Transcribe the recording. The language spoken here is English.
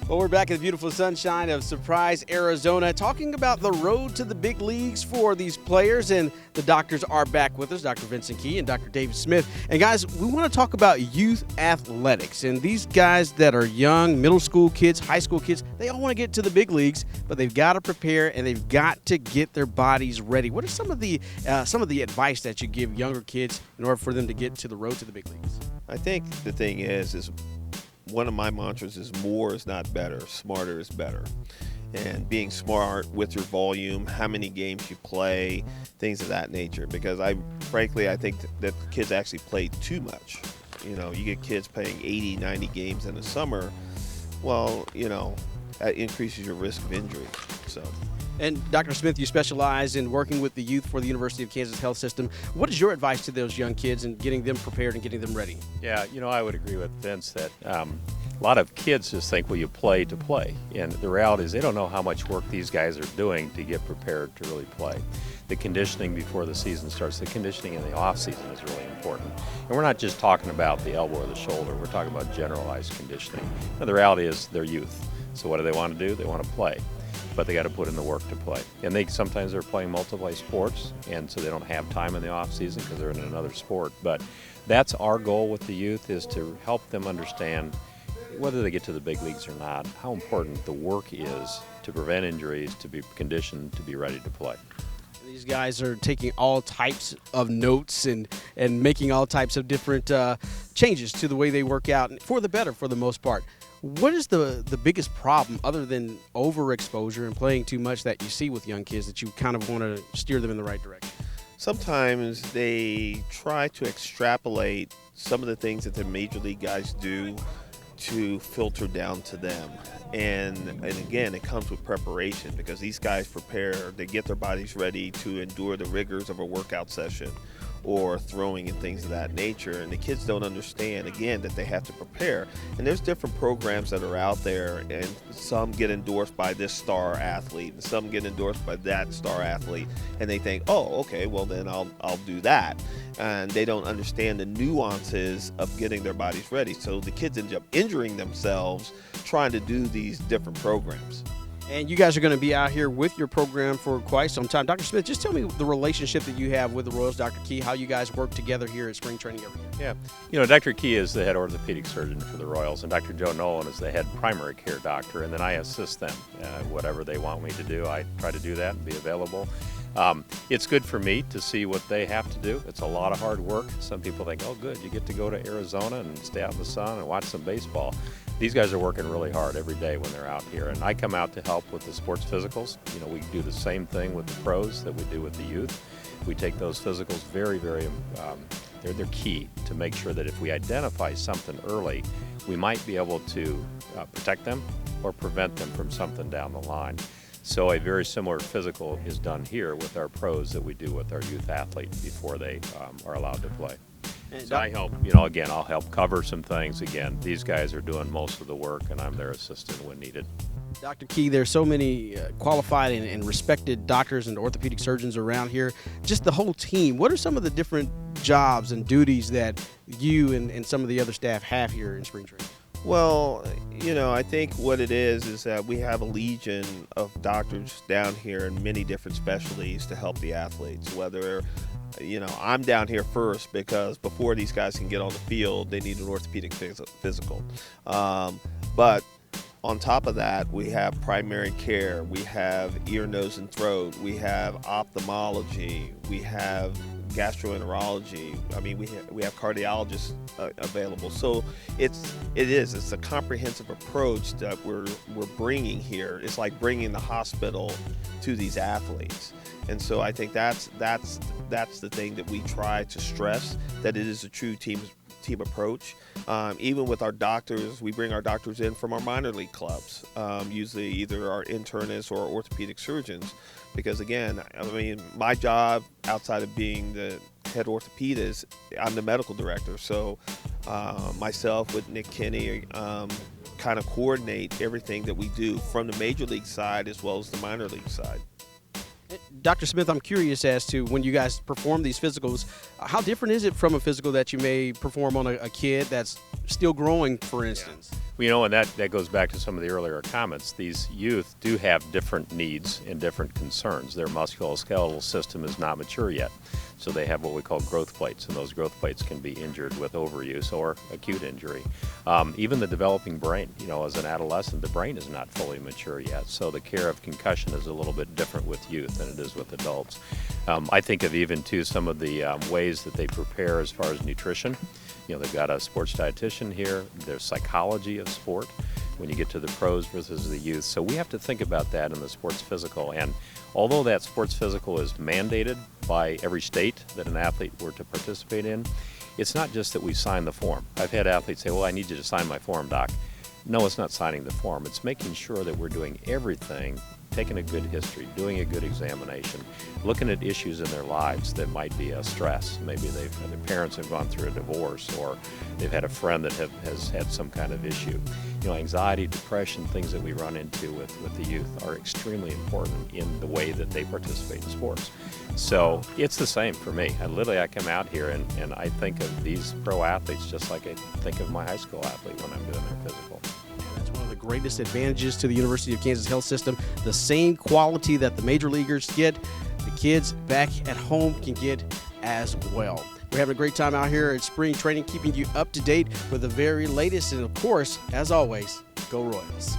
Well, we're back in the beautiful sunshine of Surprise, Arizona, talking about the road to the big leagues for these players. And the doctors are back with us, Dr. Vincent Key and Dr. David Smith. And guys, we want to talk about youth athletics. And these guys that are young, middle school kids, high school kids, they all want to get to the big leagues, but they've got to prepare and they've got to get their bodies ready. What are some of the advice that you give younger kids in order for them to get to the road to the big leagues? I think the thing is one of my mantras is more is not better, smarter is better. And being smart with your volume, how many games you play, things of that nature. Because I think that kids actually play too much. You know, you get kids playing 80, 90 games in the summer. Well, you know, that increases your risk of injury. So. And Dr. Smith, you specialize in working with the youth for the University of Kansas Health System. What is your advice to those young kids and getting them prepared and getting them ready? Yeah, you know, I would agree with Vince that a lot of kids just think, well, you play to play. And the reality is they don't know how much work these guys are doing to get prepared to really play. The conditioning before the season starts, the conditioning in the off season is really important. And we're not just talking about the elbow or the shoulder, we're talking about generalized conditioning. And the reality is they're youth. So what do they want to do? They want to play. But they got to put in the work to play. And sometimes they're playing multiple sports, and so they don't have time in the off season because they're in another sport. But that's our goal with the youth, is to help them understand, whether they get to the big leagues or not, how important the work is to prevent injuries, to be conditioned, to be ready to play. These guys are taking all types of notes and making all types of different changes to the way they work out, for the better for the most part. What is the biggest problem, other than overexposure and playing too much, that you see with young kids that you kind of want to steer them in the right direction? Sometimes they try to extrapolate some of the things that the major league guys do to filter down to them. And again, it comes with preparation, because these guys prepare, they get their bodies ready to endure the rigors of a workout session or throwing and things of that nature. And the kids don't understand, again, that they have to prepare. And there's different programs that are out there, and some get endorsed by this star athlete and some get endorsed by that star athlete, and they think, oh, okay, well then I'll do that. And they don't understand the nuances of getting their bodies ready. So the kids end up injuring themselves trying to do these different programs. And you guys are going to be out here with your program for quite some time. Dr. Smith, just tell me the relationship that you have with the Royals, Dr. Key, how you guys work together here at spring training every year. Yeah, you know, Dr. Key is the head orthopedic surgeon for the Royals, and Dr. Joe Nolan is the head primary care doctor, and then I assist them. Whatever they want me to do, I try to do that and be available. It's good for me to see what they have to do. It's a lot of hard work. Some people think, oh, good, you get to go to Arizona and stay out in the sun and watch some baseball. These guys are working really hard every day when they're out here, and I come out to help with the sports physicals. You know, we do the same thing with the pros that we do with the youth. We take those physicals very, they're key to make sure that if we identify something early, we might be able to protect them or prevent them from something down the line. So a very similar physical is done here with our pros that we do with our youth athletes before they are allowed to play. So I help, I'll help cover some things. Again, these guys are doing most of the work, and I'm their assistant when needed. Dr. Key, there's so many qualified and respected doctors and orthopedic surgeons around here. Just the whole team. What are some of the different jobs and duties that you and some of the other staff have here in spring training? Well, I think what it is that we have a legion of doctors down here in many different specialties to help the athletes. Whether, I'm down here first because before these guys can get on the field, they need an orthopedic physical. But on top of that, we have primary care, we have ear, nose, and throat, we have ophthalmology, we have gastroenterology. I mean, we have cardiologists available. So it's a comprehensive approach that we're bringing here. It's like bringing the hospital to these athletes. And so I think that's the thing that we try to stress, that it is a true team approach. Even with our doctors, we bring our doctors in from our minor league clubs, usually either our internists or orthopedic surgeons, because again, my job outside of being the head orthopedist, I'm the medical director. So myself with Nick Kinney kind of coordinate everything that we do from the major league side as well as the minor league side. Dr. Smith, I'm curious as to when you guys perform these physicals, how different is it from a physical that you may perform on a kid that's still growing, for instance? Well, you know, and that goes back to some of the earlier comments. These youth do have different needs and different concerns. Their musculoskeletal system is not mature yet. So they have what we call growth plates, and those growth plates can be injured with overuse or acute injury. Even the developing brain, you know, as an adolescent, the brain is not fully mature yet. So the care of concussion is a little bit different with youth than it is with adults. I think of even, too, some of the ways that they prepare as far as nutrition. You know, they've got a sports dietitian here. There's psychology of sport when you get to the pros versus the youth. So we have to think about that in the sports physical. And although that sports physical is mandated by every state that an athlete were to participate in, it's not just that we sign the form. I've had athletes say, well, I need you to sign my form, doc. No, it's not signing the form. It's making sure that we're doing everything, taking a good history, doing a good examination, looking at issues in their lives that might be a stress. Maybe their parents have gone through a divorce, or they've had a friend that has had some kind of issue. You know, anxiety, depression, things that we run into with the youth are extremely important in the way that they participate in sports. So it's the same for me. I come out here and I think of these pro athletes just like I think of my high school athlete when I'm doing their physical. That's one of the greatest advantages to the University of Kansas health system. The same quality that the major leaguers get, the kids back at home can get as well. We're having a great time out here at spring training, keeping you up to date with the very latest. And of course, as always, go Royals.